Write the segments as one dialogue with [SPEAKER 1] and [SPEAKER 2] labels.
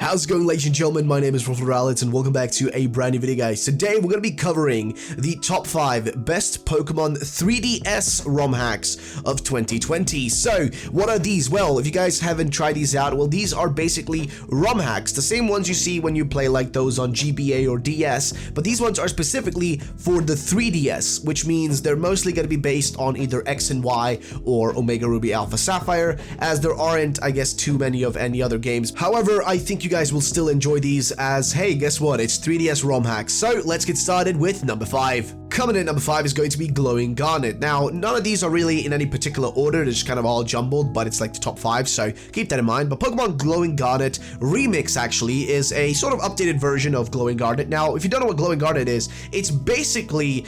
[SPEAKER 1] How's it going, ladies and gentlemen? My name is SUBNOODLE and welcome back to a brand new video, guys. Today we're going to be covering the top 5 best Pokemon 3DS ROM hacks of 2020. So what are these? Well, if you guys haven't tried these out, well, these are basically ROM hacks, the same ones you see when you play like those on GBA or DS, but these ones are specifically for the 3DS, which means they're mostly going to be based on either X and Y or Omega Ruby Alpha Sapphire, as there aren't, I guess, too many of any other games. However, I think you guys will still enjoy these as, hey, guess what? It's 3DS ROM hacks. So let's get started with number 5. Coming in at number 5 is going to be Glowing Garnet. Now, none of these are really in any particular order. They're just kind of all jumbled, but it's like the top 5, so keep that in mind. But Pokemon Glowing Garnet Remix actually is a sort of updated version of Glowing Garnet. Now, if you don't know what Glowing Garnet is, it's basically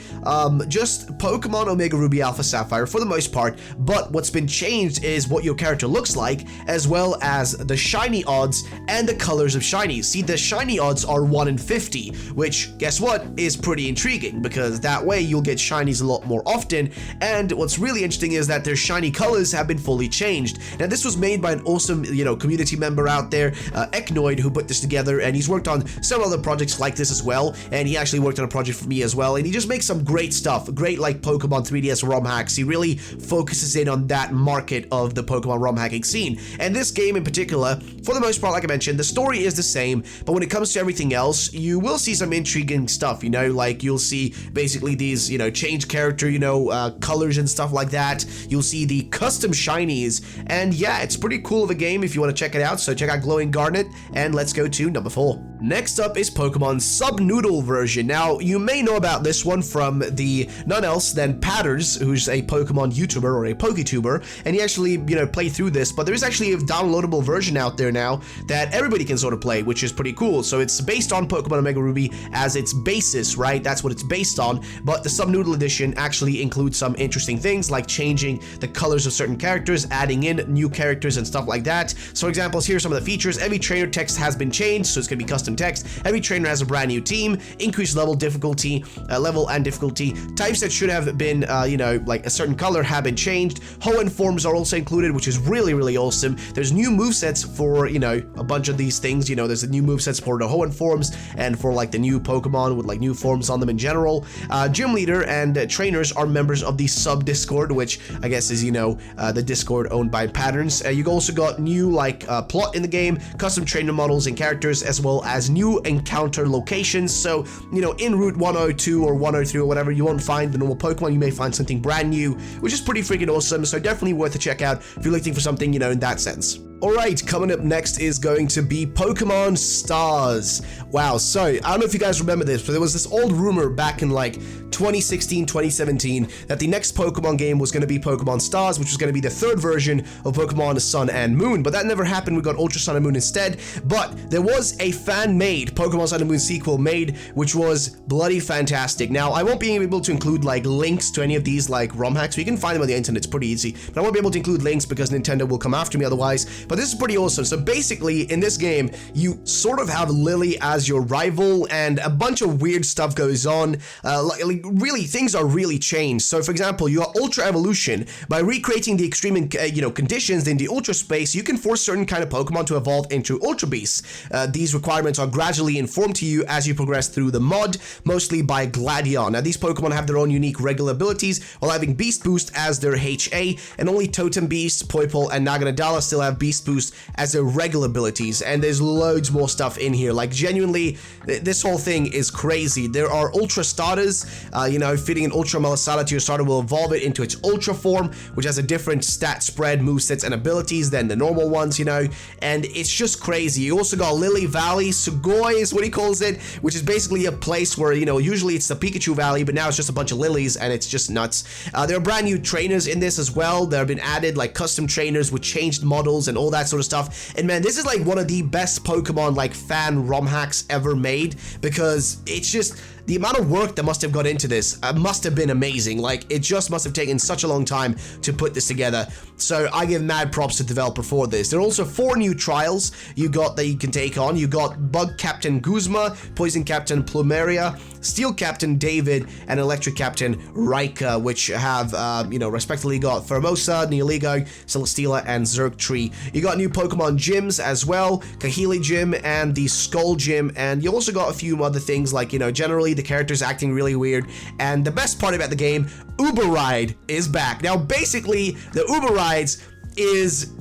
[SPEAKER 1] just Pokemon Omega Ruby Alpha Sapphire for the most part, but what's been changed is what your character looks like, as well as the shiny odds and the colors of shinies. See, the shiny odds are 1 in 50, which, guess what, is pretty intriguing, because that way you'll get shinies a lot more often. And what's really interesting is that their shiny colors have been fully changed. Now, this was made by an awesome, community member out there, Eknoid, who put this together, and he's worked on several other projects like this as well, and he actually worked on a project for me as well, and he just makes some great stuff, great like Pokemon 3DS ROM hacks. He really focuses in on that market of the Pokemon ROM hacking scene. And this game in particular, for the most part, like I mentioned, the story is the same, but when it comes to everything else, you will see some intriguing stuff, like you'll see basically these, change character, colors and stuff like that. You'll see the custom shinies, and yeah, it's pretty cool of a game if you want to check it out, so check out Glowing Garnet, and let's go to number 4. Next up is Pokemon SUBNOODLE version. Now, you may know about this one from the none else than Patters, who's a Pokemon YouTuber or a PokeTuber, and he actually, played through this, but there's actually a downloadable version out there now that everybody can sort of play, which is pretty cool. So it's based on Pokemon Omega Ruby as its basis, right? That's what it's based on, but the SUBNOODLE edition actually includes some interesting things like changing the colors of certain characters, adding in new characters and stuff like that. So for example, here are some of the features. Every trainer text has been changed, so it's going to be custom text. Every trainer has a brand new team, increased level and difficulty. Types that should have been, like a certain color have been changed. Hoenn forms are also included, which is really, really awesome. There's new movesets for, a bunch of these things. There's the new movesets for the Hoenn forms and for like the new Pokemon with like new forms on them in general. Gym leader and trainers are members of the sub Discord, which I guess is, the Discord owned by Patterns. You've also got new like plot in the game, custom trainer models and characters, as well as new encounter locations. So, in Route 102 or 103 or whatever, you won't find the normal Pokemon. You may find something brand new, which is pretty freaking awesome. So definitely worth a check out if you're looking for something, in that sense. Alright, coming up next is going to be Pokemon Stars. Wow, so I don't know if you guys remember this, but there was this old rumor back in like 2016, 2017 that the next Pokemon game was going to be Pokemon Stars, which was going to be the third version of Pokemon Sun and Moon, but that never happened. We got Ultra Sun and Moon instead. But there was a fan-made Pokemon Sun and Moon sequel made, which was bloody fantastic. Now, I won't be able to include like links to any of these like ROM hacks. You can find them on the internet, it's pretty easy, but I won't be able to include links because Nintendo will come after me otherwise. But this is pretty awesome. So basically, in this game, you sort of have Lily as your rival, and a bunch of weird stuff goes on. Really, things are really changed. So for example, your Ultra Evolution, by recreating the extreme, conditions in the Ultra space, you can force certain kind of Pokemon to evolve into Ultra Beasts. These requirements are gradually informed to you as you progress through the mod, mostly by Gladion. Now, these Pokemon have their own unique regular abilities, while having Beast Boost as their HA, and only Totem Beast, Poipole, and Naganadala still have Beast Boost as their regular abilities, and there's loads more stuff in here. Like, genuinely, this whole thing is crazy. There are Ultra Starters, fitting an Ultra Melisala to your starter will evolve it into its Ultra form, which has a different stat spread, movesets, and abilities than the normal ones, and it's just crazy. You also got Lily Valley, Sugoi is what he calls it, which is basically a place where, usually it's the Pikachu Valley, but now it's just a bunch of lilies, and it's just nuts. There are brand new trainers in this as well. There have been added, like, custom trainers with changed models and all that sort of stuff. And man, this is like one of the best Pokemon like fan ROM hacks ever made, because it's just the amount of work that must have got into this must have been amazing. Like, it just must have taken such a long time to put this together. So I give mad props to the developer for this. There are also 4 new trials you got that you can take on. You got Bug Captain Guzma, Poison Captain Plumeria, Steel Captain David, and Electric Captain Rika, which have, you know, respectively got Formosa, Neoligo, CelestialX, and Zergtree. You got new Pokemon gyms as well, Kahili Gym and the Skull Gym, and you also got a few other things like, you know, generally the characters acting really weird, and the best part about the game, Uber Ride is back. Now, basically, the Uber Rides is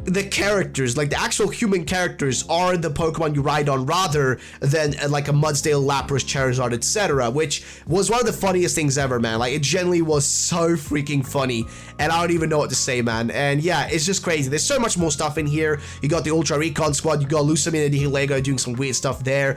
[SPEAKER 1] the characters, like the actual human characters, are the Pokemon you ride on rather than like a Mudsdale, Lapras, Charizard, etc., which was one of the funniest things ever, man. Like, it genuinely was so freaking funny, and I don't even know what to say, man. And yeah, it's just crazy. There's so much more stuff in here. You got the Ultra Recon Squad, you got Lusamine and Nihilego doing some weird stuff there.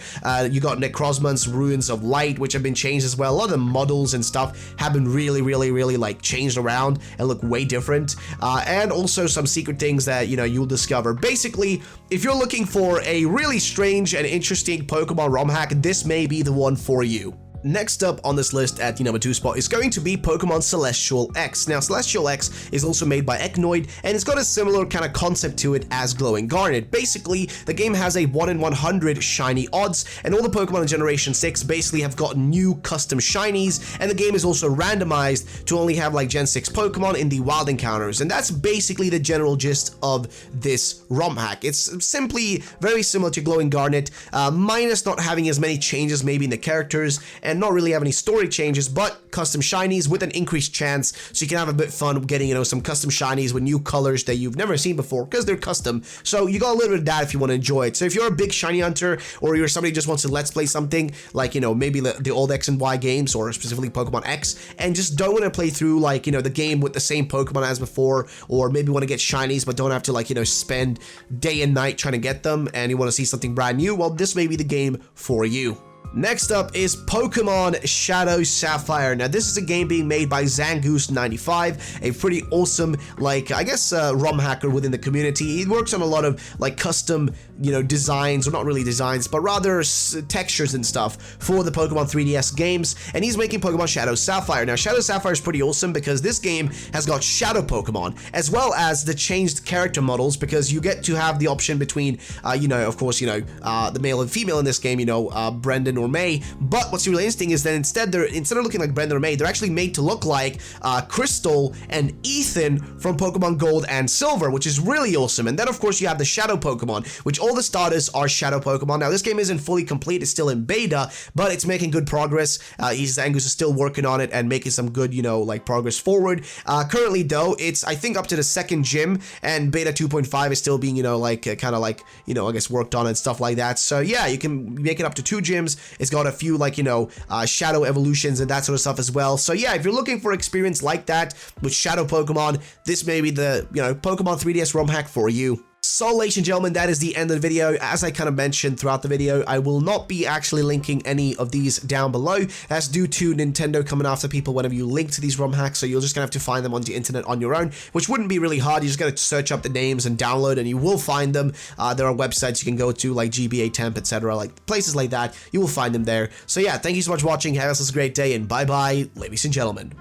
[SPEAKER 1] You got Necrozma's Ruins of Light, which have been changed as well. A lot of the models and stuff have been really like changed around and look way different. And also some secret things that, you know, you'll discover. Basically, if you're looking for a really strange and interesting Pokemon ROM hack, this may be the one for you. Next up on this list at the number 2 spot is going to be Pokemon CELESTIALX. Now, CELESTIALX is also made by Eknoid, and it's got a similar kind of concept to it as Glowing Garnet. Basically, the game has a 1 in 100 shiny odds, and all the Pokemon in Generation 6 basically have got new custom shinies, and the game is also randomized to only have like Gen 6 Pokemon in the wild encounters, and that's basically the general gist of this ROM hack. It's simply very similar to Glowing Garnet, minus not having as many changes maybe in the characters, and not really have any story changes, but custom shinies with an increased chance, so you can have a bit fun getting, you know, some custom shinies with new colors that you've never seen before because they're custom. So you got a little bit of that if you want to enjoy it. So if you're a big shiny hunter, or you're somebody who just wants to let's play something like, you know, maybe the old X and Y games, or specifically Pokemon X, and just don't want to play through like, you know, the game with the same Pokemon as before, or maybe want to get shinies but don't have to, like, you know, spend day and night trying to get them, and you want to see something brand new, well, this may be the game for you. Next up is Pokemon Shadow Sapphire. Now, this is a game being made by Zangoose95, a pretty awesome, like, I guess, ROM hacker within the community. He works on a lot of, like, custom, you know, designs, or not really designs, but rather textures and stuff for the Pokemon 3DS games, and he's making Pokemon Shadow Sapphire. Now, Shadow Sapphire is pretty awesome because this game has got Shadow Pokemon, as well as the changed character models, because you get to have the option between, you know, of course, you know, the male and female in this game, you know, Brendan or May. But what's really interesting is that instead of looking like Brendan or May, they're actually made to look like Crystal and Ethan from Pokemon Gold and Silver, which is really awesome. And then, of course, you have the Shadow Pokemon, which all the starters are Shadow Pokemon. Now, this game isn't fully complete, it's still in beta, but it's making good progress. Angus is still working on it and making some good, you know, like, progress forward. Currently, though, it's, I think, up to the 2nd gym, and beta 2.5 is still being, you know, like, kind of like, you know, I guess worked on and stuff like that. So yeah, you can make it up to 2 gyms. It's got a few, like, you know, shadow evolutions and that sort of stuff as well. So yeah, if you're looking for experience like that with shadow Pokemon, this may be the, you know, Pokemon 3DS ROM hack for you. So, ladies and gentlemen, that is the end of the video. As I kind of mentioned throughout the video, I will not be actually linking any of these down below. That's due to Nintendo coming after people whenever you link to these ROM hacks, so you're just gonna have to find them on the internet on your own, which wouldn't be really hard. You just gotta search up the names and download, and you will find them. There are websites you can go to, like GBA Temp, etc., like places like that. You will find them there. So yeah, thank you so much for watching. Have yourselves a great day, and bye-bye, ladies and gentlemen.